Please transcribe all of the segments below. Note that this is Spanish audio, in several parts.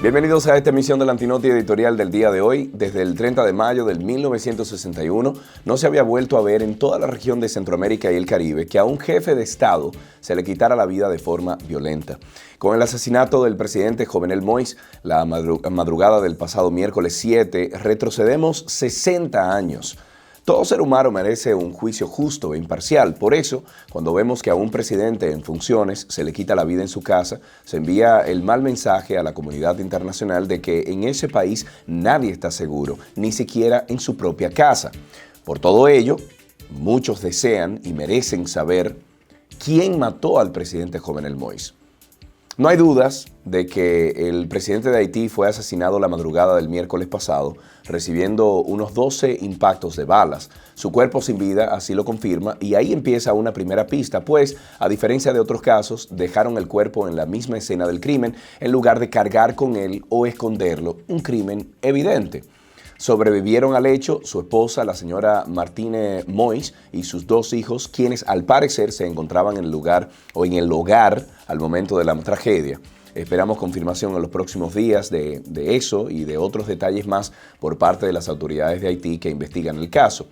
Bienvenidos a esta emisión del Antinoti editorial del día de hoy. Desde el 30 de mayo del 1961 no se había vuelto a ver en toda la región de Centroamérica y el Caribe que a un jefe de Estado se le quitara la vida de forma violenta. Con el asesinato del presidente Jovenel Moïse, la madrugada del pasado miércoles 7, retrocedemos 60 años. Todo ser humano merece un juicio justo e imparcial. Por eso, cuando vemos que a un presidente en funciones se le quita la vida en su casa, se envía el mal mensaje a la comunidad internacional de que en ese país nadie está seguro, ni siquiera en su propia casa. Por todo ello, muchos desean y merecen saber quién mató al presidente Jovenel Moïse. No hay dudas de que el presidente de Haití fue asesinado la madrugada del miércoles pasado, recibiendo unos 12 impactos de balas. Su cuerpo sin vida así lo confirma y ahí empieza una primera pista, pues, a diferencia de otros casos, dejaron el cuerpo en la misma escena del crimen en lugar de cargar con él o esconderlo, un crimen evidente. Sobrevivieron al hecho su esposa, la señora Martine Moïse, y sus dos hijos, quienes al parecer se encontraban en el lugar o en el hogar al momento de la tragedia. Esperamos confirmación en los próximos días de eso y de otros detalles más por parte de las autoridades de Haití que investigan el caso.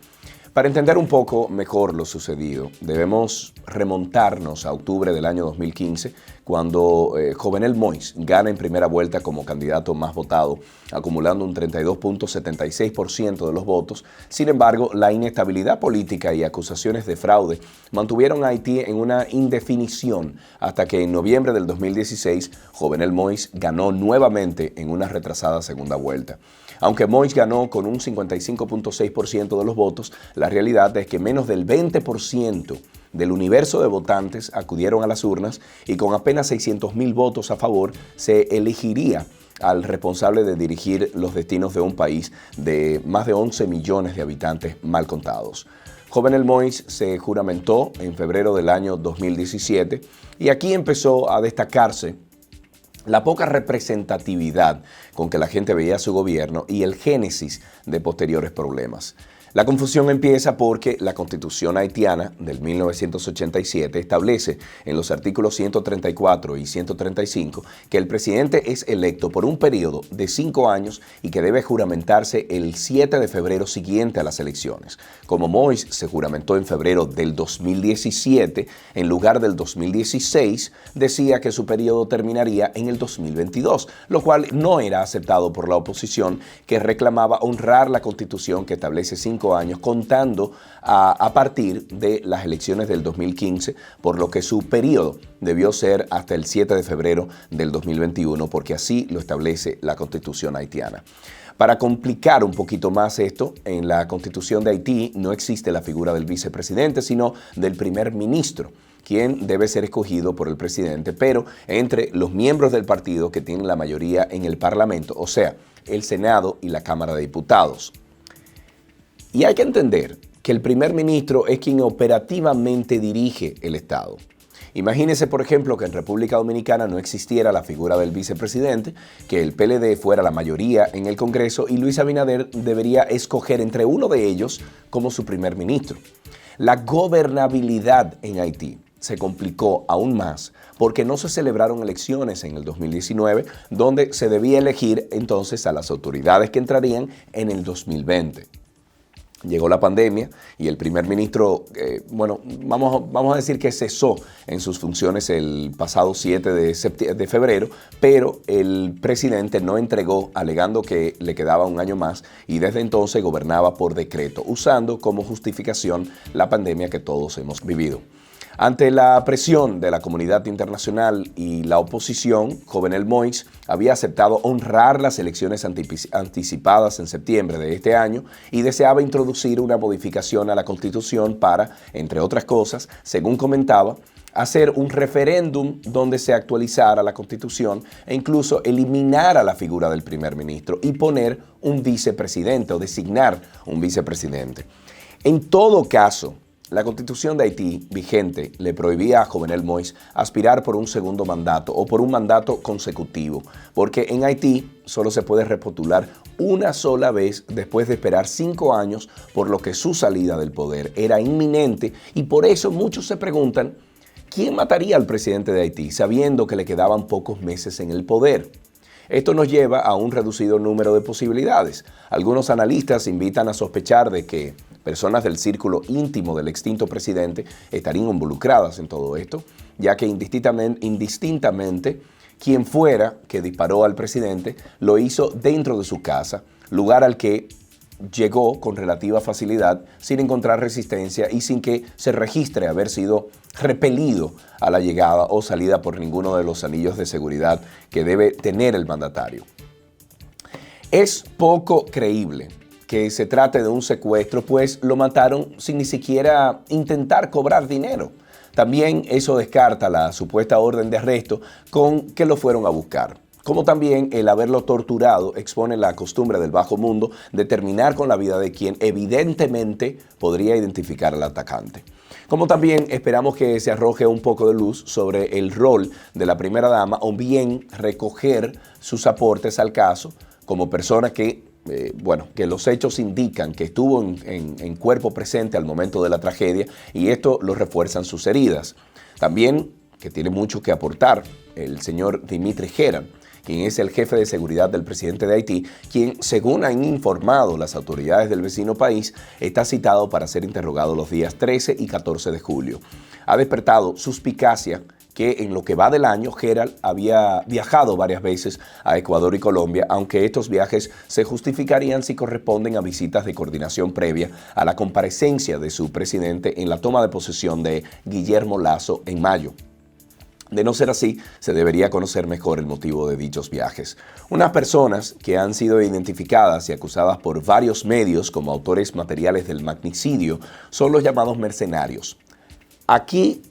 Para entender un poco mejor lo sucedido, debemos remontarnos a octubre del año 2015, cuando Jovenel Moïse gana en primera vuelta como candidato más votado, acumulando un 32.76% de los votos. Sin embargo, la inestabilidad política y acusaciones de fraude mantuvieron a Haití en una indefinición hasta que en noviembre del 2016, Jovenel Moïse ganó nuevamente en una retrasada segunda vuelta. Aunque Moïse ganó con un 55.6% de los votos, la realidad es que menos del 20% del universo de votantes acudieron a las urnas y con apenas 600,000 votos a favor se elegiría al responsable de dirigir los destinos de un país de más de 11 millones de habitantes mal contados. Jovenel Moïse se juramentó en febrero del año 2017 y aquí empezó a destacarse la poca representatividad con que la gente veía su gobierno y el génesis de posteriores problemas. La confusión empieza porque la Constitución haitiana del 1987 establece en los artículos 134 y 135 que el presidente es electo por un periodo de 5 años y que debe juramentarse el 7 de febrero siguiente a las elecciones. Como Moïse se juramentó en febrero del 2017, en lugar del 2016, decía que su periodo terminaría en el 2022, lo cual no era aceptado por la oposición, que reclamaba honrar la Constitución que establece 5 años contando a partir de las elecciones del 2015, por lo que su periodo debió ser hasta el 7 de febrero del 2021, porque así lo establece la Constitución haitiana. Para complicar un poquito más esto, en la Constitución de Haití no existe la figura del vicepresidente, sino del primer ministro, quien debe ser escogido por el presidente, pero entre los miembros del partido que tienen la mayoría en el Parlamento, o sea, el Senado y la Cámara de Diputados. Y hay que entender que el primer ministro es quien operativamente dirige el Estado. Imagínese, por ejemplo, que en República Dominicana no existiera la figura del vicepresidente, que el PLD fuera la mayoría en el Congreso y Luis Abinader debería escoger entre uno de ellos como su primer ministro. La gobernabilidad en Haití se complicó aún más porque no se celebraron elecciones en el 2019, donde se debía elegir entonces a las autoridades que entrarían en el 2020. Llegó la pandemia y el primer ministro, vamos a decir que cesó en sus funciones el pasado 7 de febrero, pero el presidente no entregó, alegando que le quedaba un año más y desde entonces gobernaba por decreto, usando como justificación la pandemia que todos hemos vivido. Ante la presión de la comunidad internacional y la oposición, Jovenel Moïse había aceptado honrar las elecciones anticipadas en septiembre de este año y deseaba introducir una modificación a la Constitución para, entre otras cosas, según comentaba, hacer un referéndum donde se actualizara la Constitución e incluso eliminara la figura del primer ministro y poner un vicepresidente o designar un vicepresidente. En todo caso, la Constitución de Haití vigente le prohibía a Jovenel Moïse aspirar por un segundo mandato o por un mandato consecutivo, porque en Haití solo se puede repostular una sola vez después de esperar 5 años, por lo que su salida del poder era inminente y por eso muchos se preguntan, ¿quién mataría al presidente de Haití sabiendo que le quedaban pocos meses en el poder? Esto nos lleva a un reducido número de posibilidades. Algunos analistas invitan a sospechar de que personas del círculo íntimo del extinto presidente estarían involucradas en todo esto, ya que indistintamente quien fuera que disparó al presidente lo hizo dentro de su casa, lugar al que llegó con relativa facilidad sin encontrar resistencia y sin que se registre haber sido repelido a la llegada o salida por ninguno de los anillos de seguridad que debe tener el mandatario. Es poco creíble que se trate de un secuestro, pues lo mataron sin ni siquiera intentar cobrar dinero. También eso descarta la supuesta orden de arresto con que lo fueron a buscar. Como también el haberlo torturado expone la costumbre del bajo mundo de terminar con la vida de quien evidentemente podría identificar al atacante. Como también esperamos que se arroje un poco de luz sobre el rol de la primera dama o bien recoger sus aportes al caso como persona que los hechos indican que estuvo en cuerpo presente al momento de la tragedia y esto lo refuerzan sus heridas. También, que tiene mucho que aportar, el señor Dimitri Geran, quien es el jefe de seguridad del presidente de Haití, quien, según han informado las autoridades del vecino país, está citado para ser interrogado los días 13 y 14 de julio. Ha despertado suspicacia que en lo que va del año, Geran había viajado varias veces a Ecuador y Colombia, aunque estos viajes se justificarían si corresponden a visitas de coordinación previa a la comparecencia de su presidente en la toma de posesión de Guillermo Lasso en mayo. De no ser así, se debería conocer mejor el motivo de dichos viajes. Unas personas que han sido identificadas y acusadas por varios medios como autores materiales del magnicidio son los llamados mercenarios. Aquí,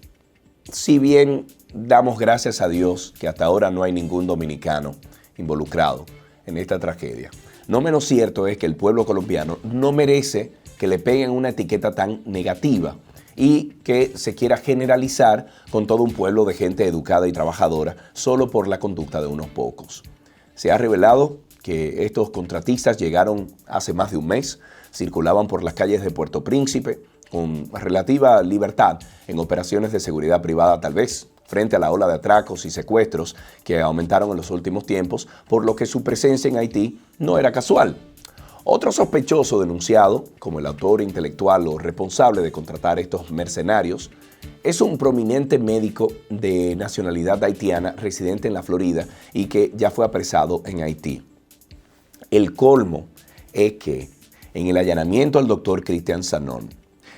si bien damos gracias a Dios que hasta ahora no hay ningún dominicano involucrado en esta tragedia, no menos cierto es que el pueblo colombiano no merece que le peguen una etiqueta tan negativa y que se quiera generalizar con todo un pueblo de gente educada y trabajadora solo por la conducta de unos pocos. Se ha revelado que estos contratistas llegaron hace más de un mes, circulaban por las calles de Puerto Príncipe con relativa libertad en operaciones de seguridad privada, tal vez frente a la ola de atracos y secuestros que aumentaron en los últimos tiempos, por lo que su presencia en Haití no era casual. Otro sospechoso denunciado como el autor intelectual o responsable de contratar estos mercenarios es un prominente médico de nacionalidad haitiana residente en la Florida y que ya fue apresado en Haití. El colmo es que en el allanamiento al doctor Cristian Sanón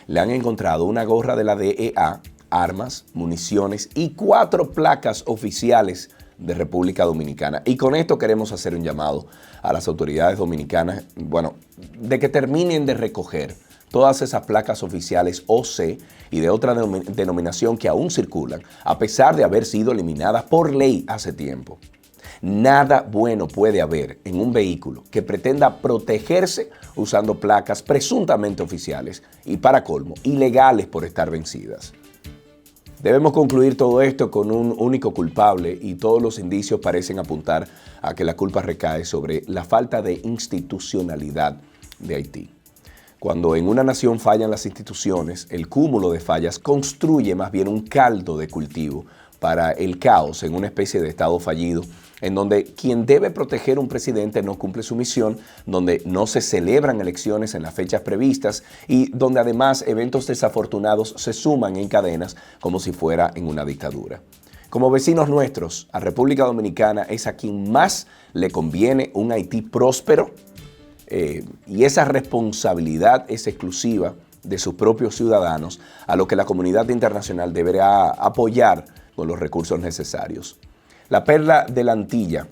le han encontrado una gorra de la DEA, armas, municiones y 4 placas oficiales de República Dominicana. Y con esto queremos hacer un llamado a las autoridades dominicanas, de que terminen de recoger todas esas placas oficiales OC y de otra denominación que aún circulan, a pesar de haber sido eliminadas por ley hace tiempo. Nada bueno puede haber en un vehículo que pretenda protegerse usando placas presuntamente oficiales y, para colmo, ilegales por estar vencidas. Debemos concluir todo esto con un único culpable y todos los indicios parecen apuntar a que la culpa recae sobre la falta de institucionalidad de Haití. Cuando en una nación fallan las instituciones, el cúmulo de fallas construye más bien un caldo de cultivo para el caos en una especie de estado fallido, en donde quien debe proteger un presidente no cumple su misión, donde no se celebran elecciones en las fechas previstas y donde además eventos desafortunados se suman en cadenas como si fuera en una dictadura. Como vecinos nuestros, a República Dominicana es a quien más le conviene un Haití próspero y esa responsabilidad es exclusiva de sus propios ciudadanos, a lo que la comunidad internacional deberá apoyar con los recursos necesarios. La perla de la Antilla,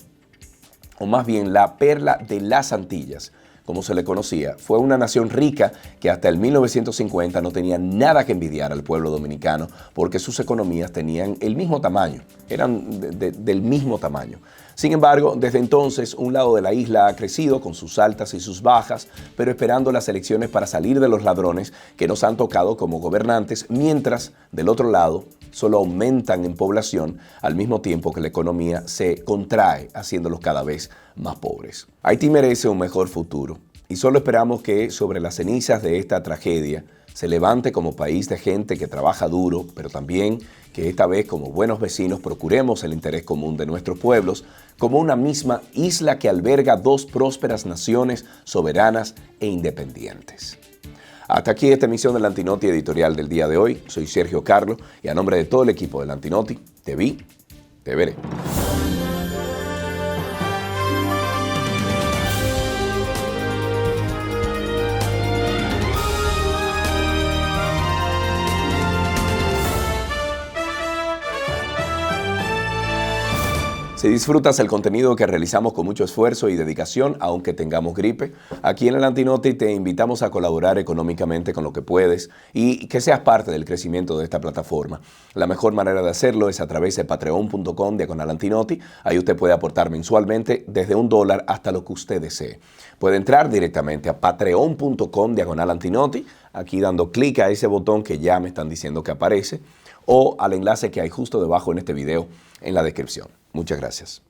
o más bien la perla de las Antillas, como se le conocía, fue una nación rica que hasta el 1950 no tenía nada que envidiar al pueblo dominicano porque sus economías tenían el mismo tamaño, eran del mismo tamaño. Sin embargo, desde entonces un lado de la isla ha crecido con sus altas y sus bajas, pero esperando las elecciones para salir de los ladrones que nos han tocado como gobernantes, mientras del otro lado solo aumentan en población al mismo tiempo que la economía se contrae, haciéndolos cada vez más pobres. Haití merece un mejor futuro y solo esperamos que sobre las cenizas de esta tragedia se levante como país de gente que trabaja duro, pero también que esta vez como buenos vecinos procuremos el interés común de nuestros pueblos como una misma isla que alberga dos prósperas naciones soberanas e independientes. Hasta aquí esta emisión del Antinoti editorial del día de hoy. Soy Sergio Carlo y a nombre de todo el equipo del Antinoti, te vi, te veré. Si disfrutas el contenido que realizamos con mucho esfuerzo y dedicación, aunque tengamos gripe, aquí en el Antinoti te invitamos a colaborar económicamente con lo que puedes y que seas parte del crecimiento de esta plataforma. La mejor manera de hacerlo es a través de patreon.com/Antinoti. Ahí usted puede aportar mensualmente desde $1 hasta lo que usted desee. Puede entrar directamente a patreon.com/Antinoti, aquí dando clic a ese botón que ya me están diciendo que aparece, o al enlace que hay justo debajo en este video en la descripción. Muchas gracias.